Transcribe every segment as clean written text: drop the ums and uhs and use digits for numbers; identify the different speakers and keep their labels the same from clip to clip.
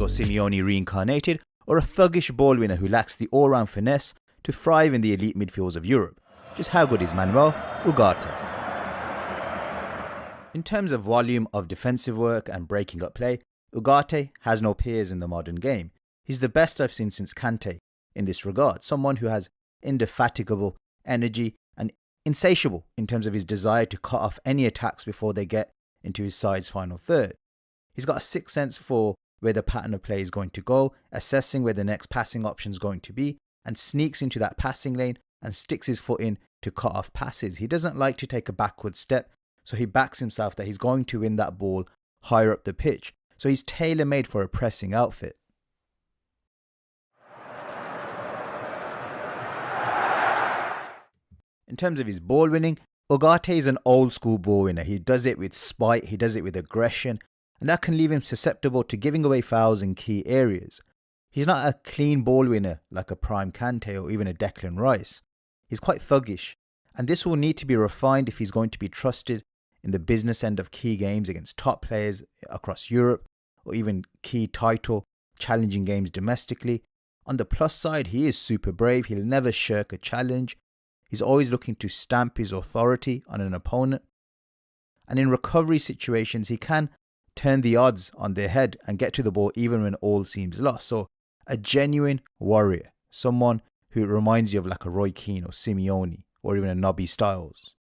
Speaker 1: or Simeone reincarnated, or a thuggish ball winner who lacks the all-round finesse to thrive in the elite midfields of Europe. Just how good is Manuel Ugarte? In terms of volume of defensive work and breaking up play, Ugarte has no peers in the modern game. He's the best I've seen since Kante in this regard, someone who has indefatigable energy and insatiable in terms of his desire to cut off any attacks before they get into his side's final third. He's got a sixth sense for where the pattern of play is going to go, assessing where the next passing option is going to be, and sneaks into that passing lane and sticks his foot in to cut off passes. He doesn't like to take a backward step, so he backs himself that he's going to win that ball higher up the pitch. So he's tailor-made for a pressing outfit. In terms of his ball winning, Ugarte is an old school ball winner. He does it with spite, he does it with aggression, and that can leave him susceptible to giving away fouls in key areas. He's not a clean ball winner like a prime Kante or even a Declan Rice. He's quite thuggish, and this will need to be refined if he's going to be trusted in the business end of key games against top players across Europe, or even key title challenging games domestically. On the plus side, he is super brave. He'll never shirk a challenge. He's always looking to stamp his authority on an opponent. And in recovery situations, he can turn the odds on their head and get to the ball even when all seems lost. So a genuine warrior, someone who reminds you of like a Roy Keane or Simeone or even a Nobby Styles.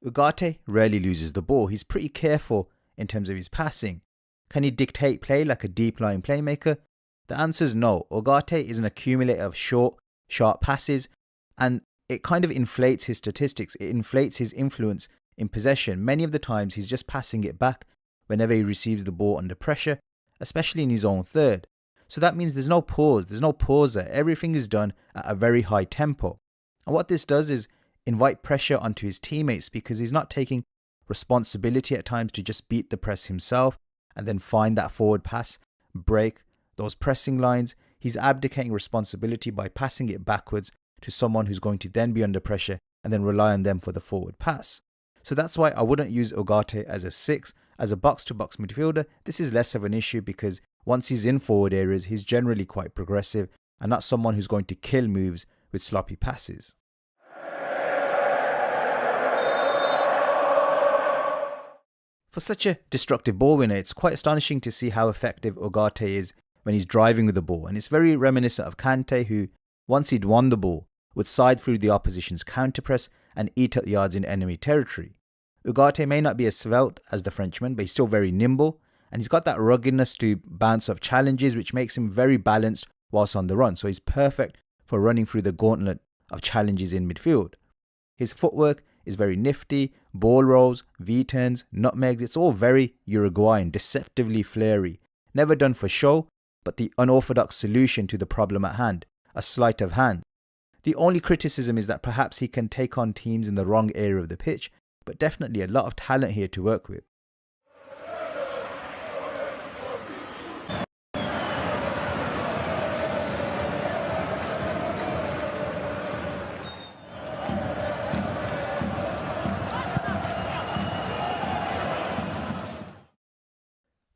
Speaker 1: Ugarte rarely loses the ball. He's pretty careful in terms of his passing. Can he dictate play like a deep-lying playmaker? The answer is no. Ugarte is an accumulator of short, sharp passes, and it kind of inflates his statistics. It inflates his influence in possession. Many of the times he's just passing it back whenever he receives the ball under pressure, especially in his own third. So that means there's no pause. There's no pause there. Everything is done at a very high tempo. And what this does is invite pressure onto his teammates because he's not taking responsibility at times to just beat the press himself and then find that forward pass, break those pressing lines. He's abdicating responsibility by passing it backwards to someone who's going to then be under pressure and then rely on them for the forward pass. So that's why I wouldn't use Ugarte as a 6. As a box-to-box midfielder, this is less of an issue because once he's in forward areas, he's generally quite progressive and not someone who's going to kill moves with sloppy passes. For such a destructive ball winner, it's quite astonishing to see how effective Ugarte is when he's driving with the ball, and it's very reminiscent of Kante, who, once he'd won the ball, would side through the opposition's counter-press and eat up yards in enemy territory. Ugarte may not be as svelte as the Frenchman, but he's still very nimble, and he's got that ruggedness to bounce off challenges, which makes him very balanced whilst on the run, so he's perfect for running through the gauntlet of challenges in midfield. His footwork is very nifty, ball rolls, V-turns, nutmegs, it's all very Uruguayan, deceptively flary. Never done for show, but the unorthodox solution to the problem at hand, a sleight of hand. The only criticism is that perhaps he can take on teams in the wrong area of the pitch, but definitely a lot of talent here to work with.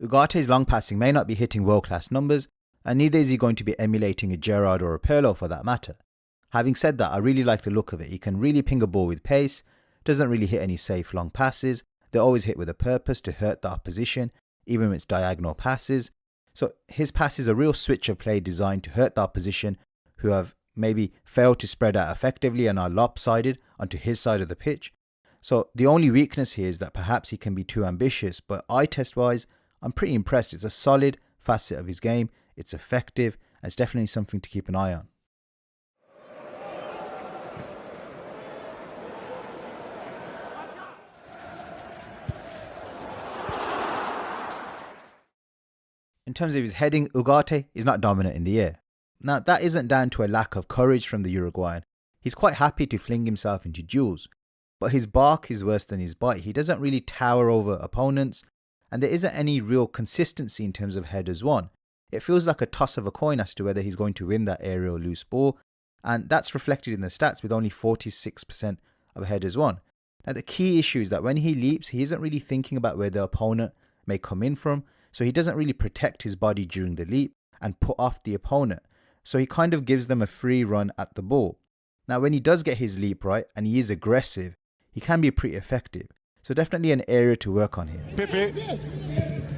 Speaker 1: Ugarte's long passing may not be hitting world-class numbers, and neither is he going to be emulating a Gerrard or a Pirlo for that matter. Having said that, I really like the look of it. He can really ping a ball with pace, doesn't really hit any safe long passes, they're always hit with a purpose to hurt the opposition, even when it's diagonal passes. So his pass is a real switch of play designed to hurt the opposition who have maybe failed to spread out effectively and are lopsided onto his side of the pitch. So the only weakness here is that perhaps he can be too ambitious, but eye test wise, I'm pretty impressed. It's a solid facet of his game, it's effective, and it's definitely something to keep an eye on. In terms of his heading, Ugarte is not dominant in the air. Now, that isn't down to a lack of courage from the Uruguayan. He's quite happy to fling himself into duels, but his bark is worse than his bite. He doesn't really tower over opponents, and there isn't any real consistency in terms of headers won. it feels like a toss of a coin as to whether he's going to win that aerial loose ball, and that's reflected in the stats with only 46% of headers won. Now the key issue is that when he leaps, he isn't really thinking about where the opponent may come in from, so he doesn't really protect his body during the leap and put off the opponent, so he kind of gives them a free run at the ball. Now when he does get his leap right and he is aggressive, he can be pretty effective, so definitely an area to work on here.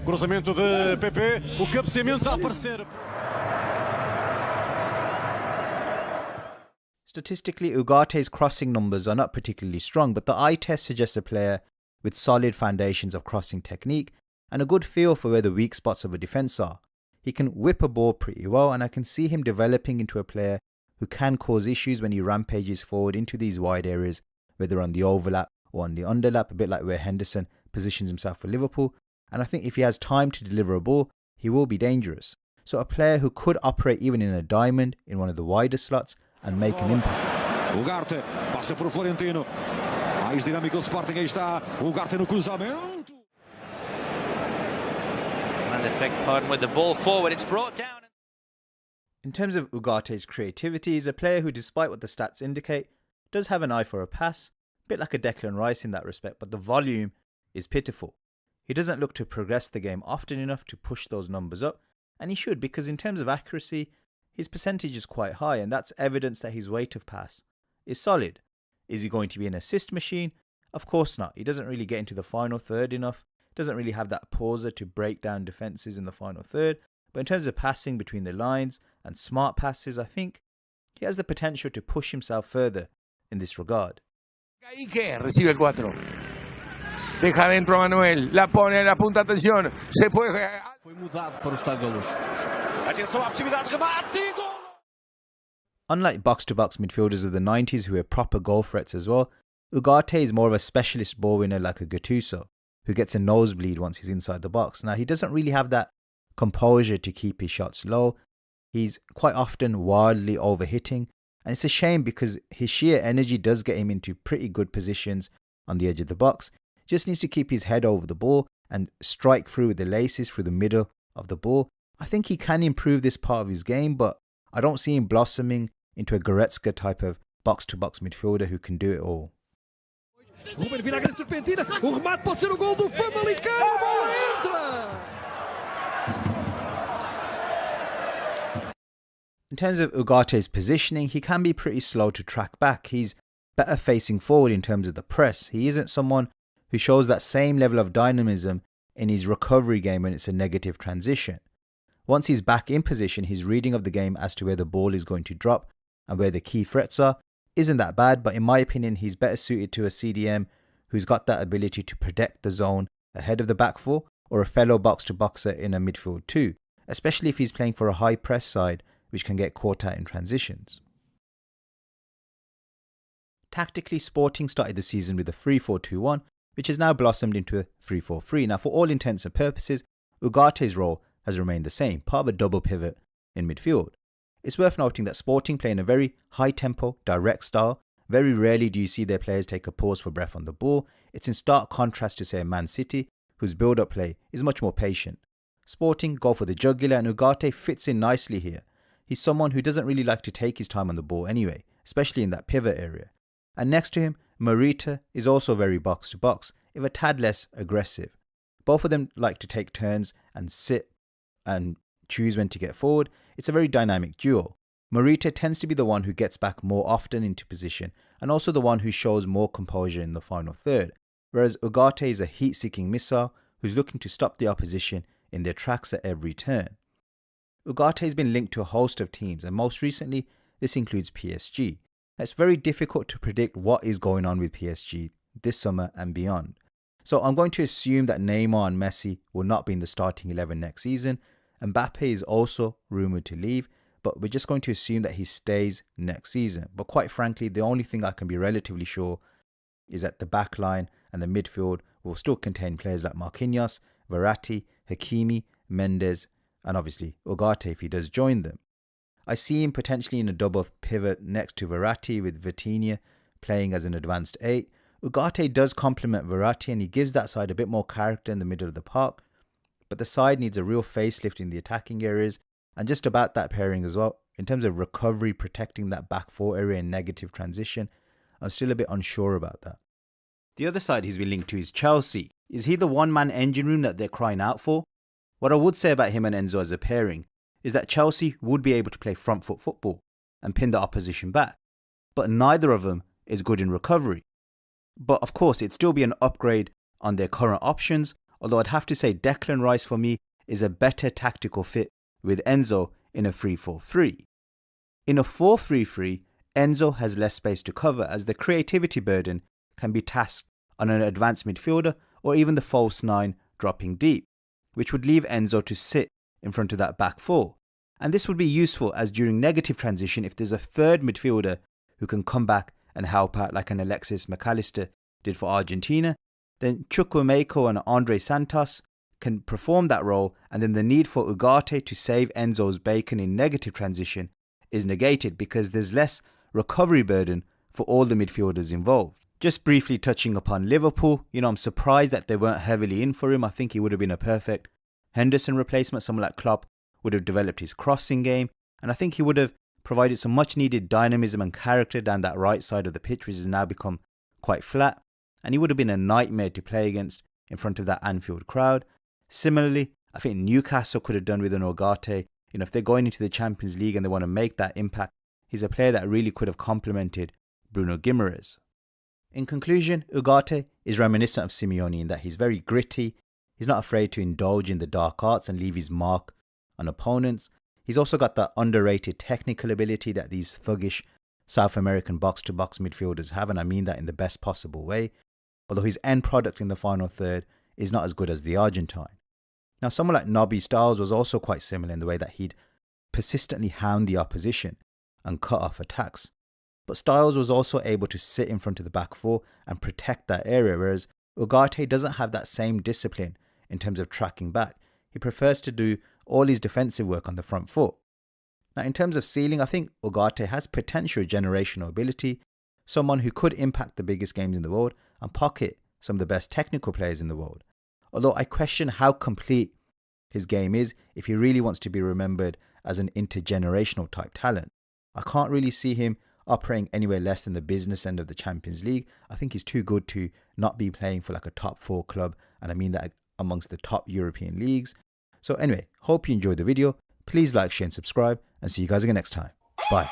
Speaker 2: Cruzamento de PP, o cabeceamento a aparecer.
Speaker 1: Statistically, Ugarte's crossing numbers are not particularly strong, but the eye test suggests a player with solid foundations of crossing technique and a good feel for where the weak spots of a defence are. He can whip a ball pretty well, and I can see him developing into a player who can cause issues when he rampages forward into these wide areas, whether on the overlap or on the underlap, a bit like where Henderson positions himself for Liverpool. And I think if he has time to deliver a ball, he will be dangerous. So a player who could operate even in a diamond in one of the wider slots and make an impact.
Speaker 2: Ugarte passa por Florentino. Mais dinâmico o Sporting, aí está. Ugarte no cruzamento.
Speaker 3: And they beg pardon with the ball forward, it's brought down.
Speaker 1: In terms of Ugarte's creativity, he's a player who, despite what the stats indicate, does have an eye for a pass, a bit like a Declan Rice in that respect, but the volume is pitiful. He doesn't look to progress the game often enough to push those numbers up, and he should, because in terms of accuracy, his percentage is quite high, and that's evidence that his rate of pass is solid. Is he going to be an assist machine? Of course not. He doesn't really get into the final third enough, doesn't really have that pauser to break down defences in the final third, but in terms of passing between the lines and smart passes, I think he has the potential to push himself further in this regard.
Speaker 4: Ahí que recibe el 4. Deja dentro a Manuel, la pone a la punta, atención, se puede...
Speaker 2: Foi mudado para o Estádio da Luz. Atenção à possibilidade de remate, gol!
Speaker 1: Unlike box-to-box midfielders of the 90s who are proper goal threats as well, Ugarte is more of a specialist ball winner like a Gattuso, who gets a nosebleed once he's inside the box. Now he doesn't really have that composure to keep his shots low. He's quite often wildly overhitting, and it's a shame because his sheer energy does get him into pretty good positions on the edge of the box. Just needs to keep his head over the ball and strike through with the laces through the middle of the ball. I think he can improve this part of his game, but I don't see him blossoming into a Goretzka type of box-to-box midfielder who can do it all.
Speaker 5: Ruben vira a grande serpentina, o remate pode ser o gol do Famalicão, a bola entra!
Speaker 1: In terms of Ugarte's positioning, he can be pretty slow to track back. He's better facing forward in terms of the press. He isn't someone who shows that same level of dynamism in his recovery game when it's a negative transition. Once he's back in position, his reading of the game as to where the ball is going to drop and where the key threats are isn't that bad, but in my opinion, he's better suited to a CDM who's got that ability to protect the zone ahead of the back four, or a fellow box-to-boxer in a midfield too, especially if he's playing for a high press side which can get caught out in transitions. Tactically, Sporting started the season with a 3-4-2-1, which has now blossomed into a 3-4-3. Now, for all intents and purposes, Ugarte's role has remained the same, part of a double pivot in midfield. It's worth noting that Sporting play in a very high-tempo, direct style. Very rarely do you see their players take a pause for breath on the ball. It's in stark contrast to, say, Man City, whose build-up play is much more patient. Sporting go for the jugular, and Ugarte fits in nicely here. He's someone who doesn't really like to take his time on the ball anyway, especially in that pivot area. And next to him, Morita is also very box-to-box, if a tad less aggressive. Both of them like to take turns and sit and choose when to get forward. It's a very dynamic duo. Morita tends to be the one who gets back more often into position and also the one who shows more composure in the final third, whereas Ugarte is a heat-seeking missile who's looking to stop the opposition in their tracks at every turn. Ugarte has been linked to a host of teams, and most recently this includes PSG. It's very difficult to predict what is going on with PSG this summer and beyond. So I'm going to assume that Neymar and Messi will not be in the starting 11 next season. Mbappe is also rumoured to leave, but we're just going to assume that he stays next season. But quite frankly, the only thing I can be relatively sure is that the back line and the midfield will still contain players like Marquinhos, Verratti, Hakimi, Mendes, and obviously Ugarte if he does join them. I see him potentially in a double pivot next to Verratti, with Vitinha playing as an advanced 8. Ugarte does complement Verratti and he gives that side a bit more character in the middle of the park, but the side needs a real facelift in the attacking areas And just about that pairing as well, in terms of recovery, protecting that back four area in negative transition, I'm still a bit unsure about that. The other side he's been linked to is Chelsea. Is he the one-man engine room that they're crying out for? What I would say about him and Enzo as a pairing is that Chelsea would be able to play front foot football and pin the opposition back, but neither of them is good in recovery. But of course, it'd still be an upgrade on their current options, although I'd have to say Declan Rice for me is a better tactical fit with Enzo in a 3-4-3. In a 4-3-3, Enzo has less space to cover as the creativity burden can be tasked on an advanced midfielder or even the false nine dropping deep, which would leave Enzo to sit in front of that back four. And this would be useful as during negative transition, if there's a third midfielder who can come back and help out like an Alexis McAllister did for Argentina, then Chukwuemeka and Andre Santos can perform that role, and then the need for Ugarte to save Enzo's bacon in negative transition is negated because there's less recovery burden for all the midfielders involved. Just briefly touching upon Liverpool, I'm surprised that they weren't heavily in for him. I think he would have been a perfect Henderson replacement. Someone like Klopp would have developed his crossing game, and I think he would have provided some much needed dynamism and character down that right side of the pitch, which has now become quite flat, and he would have been a nightmare to play against in front of that Anfield crowd. Similarly, I think Newcastle could have done with an Ugarte. If they're going into the Champions League and they want to make that impact, he's a player that really could have complemented Bruno Guimaraes. In conclusion, Ugarte is reminiscent of Simeone in that he's very gritty, he's not afraid to indulge in the dark arts and leave his mark on opponents. He's also got that underrated technical ability that these thuggish South American box-to-box midfielders have, and I mean that in the best possible way, although his end product in the final third is not as good as the Argentine. Now, someone like Nobby Stiles was also quite similar in the way that he'd persistently hound the opposition and cut off attacks. But Stiles was also able to sit in front of the back four and protect that area, whereas Ugarte doesn't have that same discipline in terms of tracking back. He prefers to do all his defensive work on the front foot. Now, in terms of ceiling, I think Ugarte has potential generational ability, someone who could impact the biggest games in the world and pocket some of the best technical players in the world. Although I question how complete his game is if he really wants to be remembered as an intergenerational type talent. I can't really see him operating anywhere less than the business end of the Champions League. I think he's too good to not be playing for like a top 4 club, and I mean that amongst the top European leagues. So anyway, hope you enjoyed the video. Please like, share and subscribe, and see you guys again next time. Bye.